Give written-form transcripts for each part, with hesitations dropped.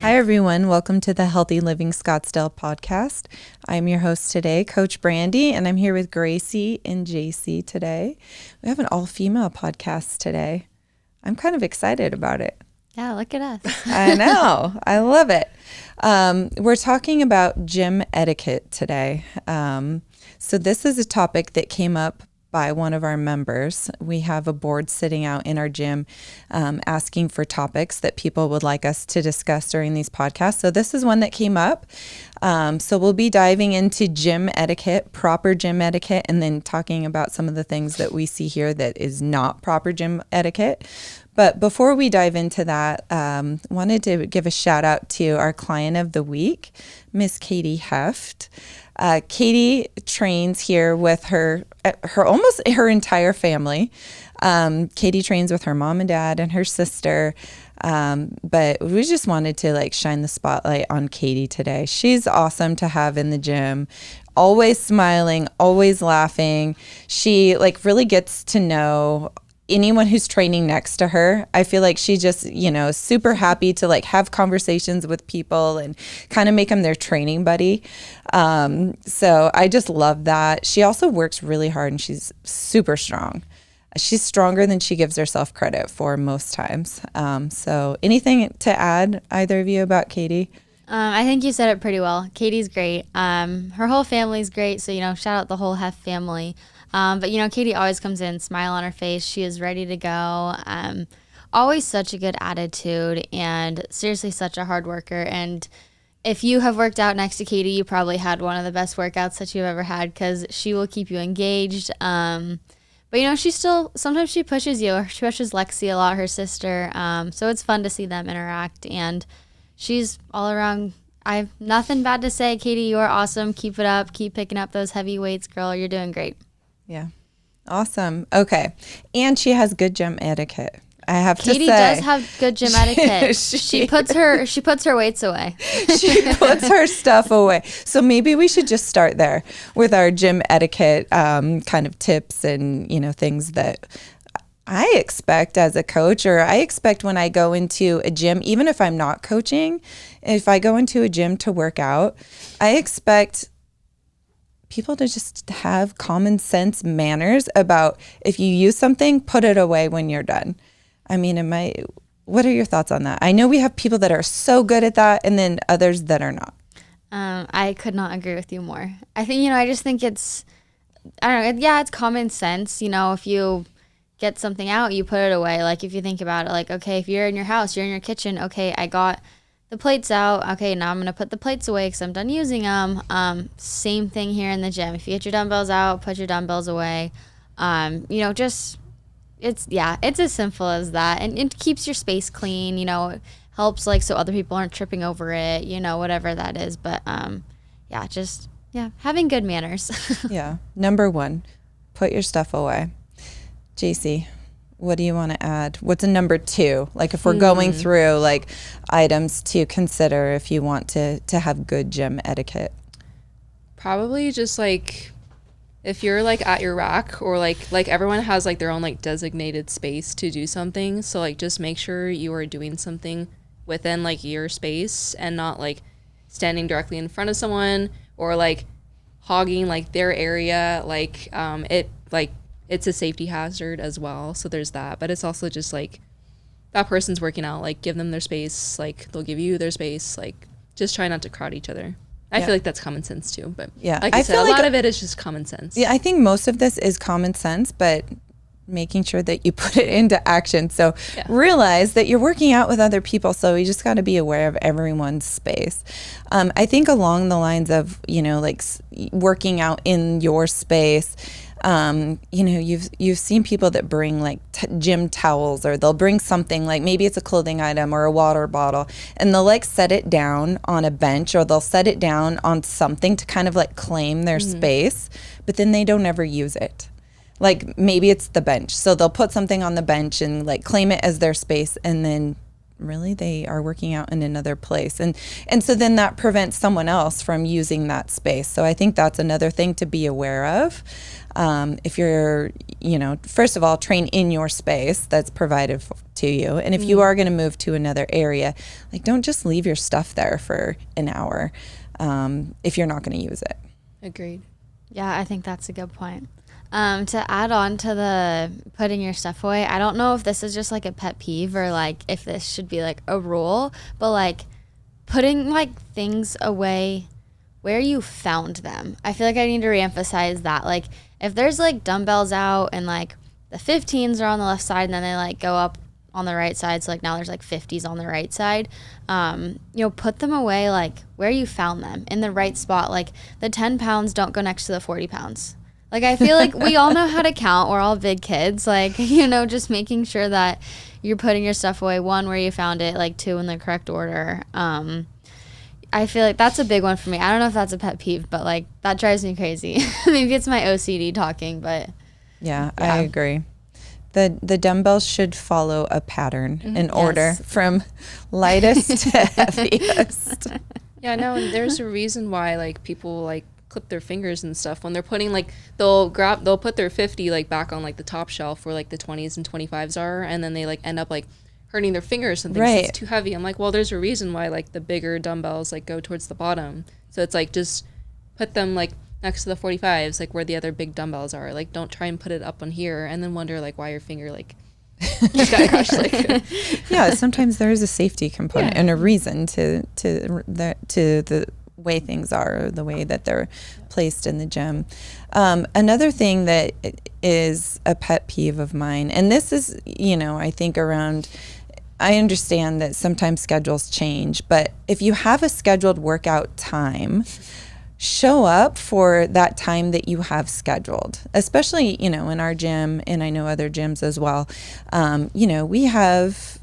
Hi, everyone. Welcome to the Healthy Living Scottsdale podcast. I'm your host today, Coach Brandy, and I'm here with Gracie and JC today. We have an all-female podcast today. I'm kind of excited about it. Yeah, look at us. I know. I love it. We're talking about gym etiquette today. So this is a topic that came up by one of our members. We have a board sitting out in our gym asking for topics that people would like us to discuss during these podcasts. So this is one that came up. So we'll be diving into gym etiquette, proper gym etiquette, and then talking about some of the things that we see here that is not proper gym etiquette. But before we dive into that, wanted to give a shout out to our client of the week, Miss Katie Heft. Katie trains here with her almost her entire family. Katie trains with her mom and dad and her sister. But we just wanted to shine the spotlight on Katie today. She's awesome to have in the gym, always smiling, always laughing. She really gets to know anyone who's training next to her. I feel like she just, super happy to have conversations with people and kind of make them their training buddy. So I just love that. She also works really hard and she's super strong. She's stronger than she gives herself credit for most times. So anything to add, either of you, about Katie? I think you said it pretty well. Katie's great. Her whole family's great. So, shout out the whole Hef family. But Katie always comes in, smile on her face. She is ready to go. Always such a good attitude and seriously such a hard worker. And if you have worked out next to Katie, you probably had one of the best workouts that you've ever had because she will keep you engaged. But she still, sometimes she pushes you. She pushes Lexi a lot, her sister. So it's fun to see them interact. And she's all around. I have nothing bad to say. Katie, you are awesome. Keep it up. Keep picking up those heavy weights, girl. You're doing great. Yeah. Awesome. Okay. And she has good gym etiquette. I have Katie to say. does have good gym etiquette. She puts her weights away. She puts her stuff away. So maybe we should just start there with our gym etiquette kind of tips and, things that I expect as a coach, or I expect when I go into a gym, even if I'm not coaching, if I go into a gym to work out, I expect people to just have common sense manners about if you use something, put it away when you're done. I mean, what are your thoughts on that? I know we have people that are so good at that and then others that are not. I could not agree with you more. I think, I just think it's common sense. If you get something out, you put it away. Like if you think about it, okay, if you're in your house, you're in your kitchen, okay, I got the plates out. Okay, now I'm going to put the plates away because I'm done using them. Same thing here in the gym. If you get your dumbbells out, put your dumbbells away. It's as simple as that. And it keeps your space clean, it helps so other people aren't tripping over it, whatever that is. But having good manners. Yeah. Number one, put your stuff away. JC, what do you want to add? What's a number two? If we're going through items to consider if you want to have good gym etiquette. Probably just if you're at your rack or everyone has their own designated space to do something. So just make sure you are doing something within your space and not standing directly in front of someone or hogging their area. It's a safety hazard as well. So there's that. But it's also just that person's working out, give them their space. They'll give you their space. Just try not to crowd each other. I feel like that's common sense too. But yeah, I said, a lot of it is just common sense. Yeah, I think most of this is common sense, but making sure that you put it into action. So realize that you're working out with other people. So you just got to be aware of everyone's space. I think along the lines of, working out in your space, you've seen people that bring gym towels, or they'll bring something maybe it's a clothing item or a water bottle, and they'll set it down on a bench, or they'll set it down on something to kind of claim their space, but then they don't ever use it. Maybe it's the bench, so they'll put something on the bench and claim it as their space, and then really they are working out in another place, and so then that prevents someone else from using that space. So I think that's another thing to be aware of. If you're, first of all, train in your space that's provided to you. And if you are going to move to another area, like, don't just leave your stuff there for an hour if you're not going to use it. Agreed. Yeah, I think that's a good point. To add on to the putting your stuff away, I don't know if this is just like a pet peeve or like if this should be like a rule, but like putting like things away where you found them. I feel like I need to reemphasize that. Like if there's like dumbbells out and like the 15s are on the left side and then they like go up on the right side, so like now there's like 50s on the right side, put them away like where you found them, in the right spot. Like the 10 pounds don't go next to the 40 pounds. Like I feel like we all know how to count. We're all big kids. Like, just making sure that you're putting your stuff away, 1, where you found it, like 2, in the correct order. I feel like that's a big one for me. I don't know if that's a pet peeve, but like that drives me crazy. Maybe it's my OCD talking, but yeah. I agree. The dumbbells should follow a pattern in order from lightest to heaviest. Yeah, no, and there's a reason why like people like clip their fingers and stuff when they're putting like they'll put their 50 like back on like the top shelf where like the 20s and 25s are, and then they like end up like hurting their fingers and things. Right. It's too heavy. I'm like, well, there's a reason why like the bigger dumbbells like go towards the bottom. So it's like just put them like next to the 45s, like where the other big dumbbells are. Like don't try and put it up on here and then wonder like why your finger like got crushed. Like yeah, sometimes there is a safety component and a reason to the way things are, the way that they're placed in the gym. Another thing that is a pet peeve of mine, and this is, I think I understand that sometimes schedules change, but if you have a scheduled workout time, show up for that time that you have scheduled, especially, in our gym, and I know other gyms as well. We have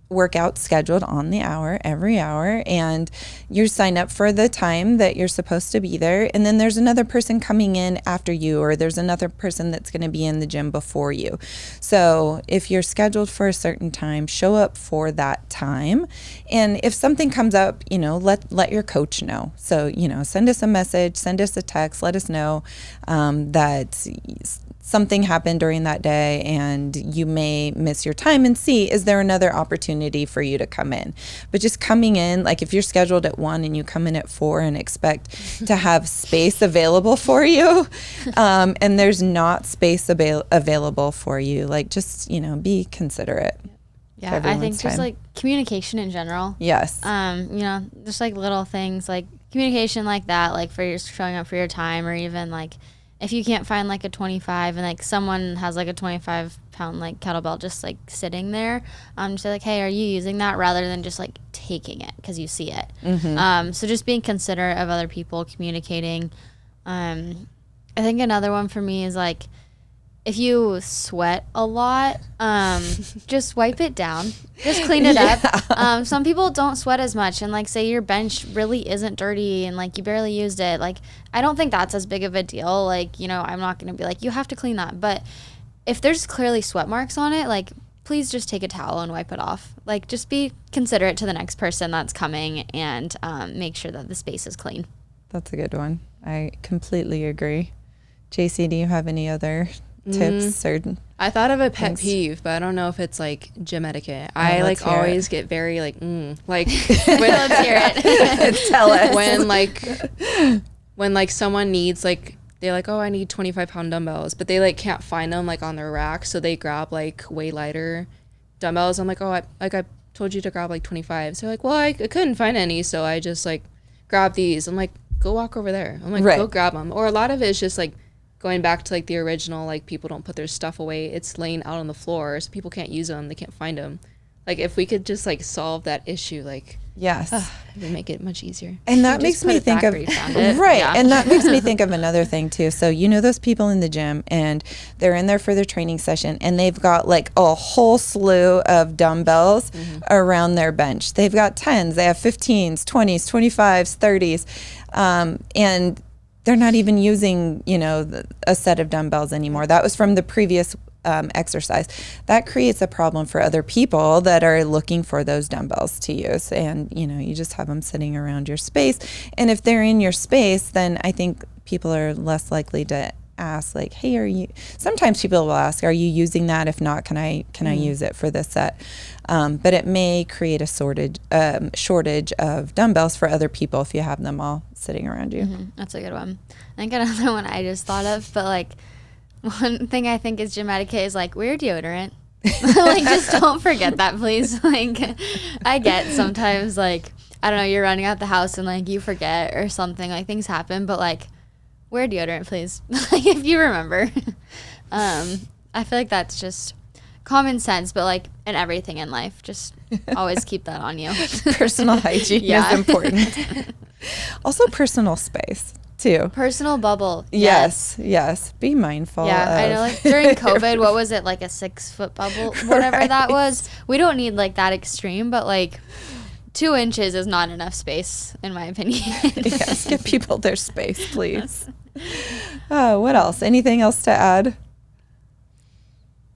workout scheduled on the hour, every hour, and you sign up for the time that you're supposed to be there, and then there's another person coming in after you, or there's another person that's going to be in the gym before you. So if you're scheduled for a certain time, show up for that time, and if something comes up, let your coach know. So send us a message, send us a text, let us know that something happened during that day and you may miss your time, and see, is there another opportunity for you to come in? But just coming in, like if you're scheduled at 1 and you come in at 4 and expect to have space available for you, and there's not space available for you, like just, be considerate. Yeah, I think just like communication in general. Yes. Just like little things like communication like that, like for your showing up for your time, or even like if you can't find like a 25 and like someone has like a 25-pound like kettlebell just like sitting there, say like, hey, are you using that, rather than just like taking it because you see it. So just being considerate of other people, communicating. I think another one for me is like, if you sweat a lot, just wipe it down. Just clean it up. Some people don't sweat as much, and like say your bench really isn't dirty and like you barely used it. Like I don't think that's as big of a deal. Like, I'm not going to be like, you have to clean that. But if there's clearly sweat marks on it, like please just take a towel and wipe it off. Like just be considerate to the next person that's coming, and make sure that the space is clean. That's a good one. I completely agree. JC, do you have any other tips or I thought of a pet things? peeve, but I don't know if it's like gym etiquette. I like always get very like like Let's hear it. Tell us. when like someone needs like, they're like, oh, I need 25-pound dumbbells, but they like can't find them like on their rack, so they grab like way lighter dumbbells. I'm like, oh, I told you to grab like 25. So like, well, I couldn't find any, so I just like grab these. I'm like, go walk over there. I'm like, go grab them. Or a lot of it is just like going back to like the original, like people don't put their stuff away. It's laying out on the floor, so people can't use them. They can't find them. Like if we could just like solve that issue, like yes, it would make it much easier. And that makes me think of right. Yeah. And that makes me think of another thing too. So those people in the gym, and they're in there for their training session, and they've got like a whole slew of dumbbells around their bench. They've got 10s, they have 15s, 20s, 25s, 30s, and they're not even using, a set of dumbbells anymore. That was from the previous exercise. That creates a problem for other people that are looking for those dumbbells to use. And, you just have them sitting around your space. And if they're in your space, then I think people are less likely to ask like, hey, sometimes people will ask, are you using that? If not, can I use it for this set? But it may create a shortage of dumbbells for other people if you have them all sitting around you. That's a good one. I think another one I just thought of, but like one thing I think is gym etiquette is like wear deodorant. Like just don't forget that, please. Like I get sometimes like, I don't know, you're running out the house and like you forget or something, like things happen, but like wear deodorant, please. Like if you remember. I feel like that's just common sense, but like in everything in life, just always keep that on you. Personal hygiene is important. Also personal space too. Personal bubble. Yes. Be mindful. Yeah, I know. Like during COVID, what was it, like a 6-foot bubble, whatever that was? We don't need like that extreme, but like 2 inches is not enough space, in my opinion. Yes, give people their space, please. What else? Anything else to add?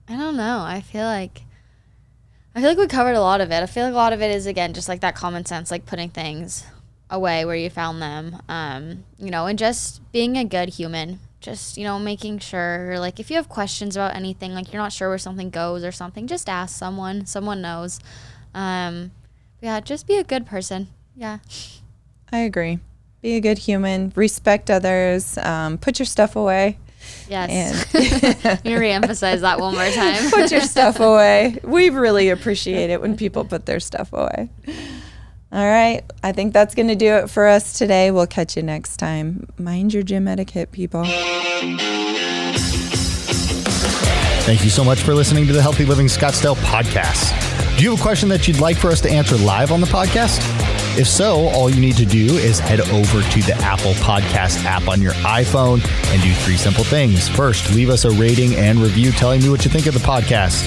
I don't know. I feel like we covered a lot of it. I feel like a lot of it is, again, just like that common sense, like putting things away where you found them, and just being a good human, just, making sure, like, if you have questions about anything, like you're not sure where something goes or something, just ask someone knows. Yeah, just be a good person. Yeah. I agree. Be a good human, respect others, put your stuff away. Yes. And you reemphasize that one more time. Put your stuff away. We really appreciate it when people put their stuff away. All right. I think that's going to do it for us today. We'll catch you next time. Mind your gym etiquette, people. Thank you so much for listening to the Healthy Living Scottsdale podcast. Do you have a question that you'd like for us to answer live on the podcast? If so, all you need to do is head over to the Apple Podcast app on your iPhone and do 3 simple things. First, leave us a rating and review telling me what you think of the podcast.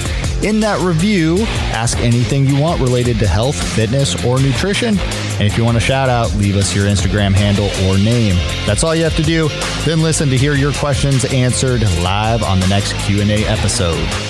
In that review, ask anything you want related to health, fitness, or nutrition. And if you want a shout out, leave us your Instagram handle or name. That's all you have to do. Then listen to hear your questions answered live on the next Q&A episode.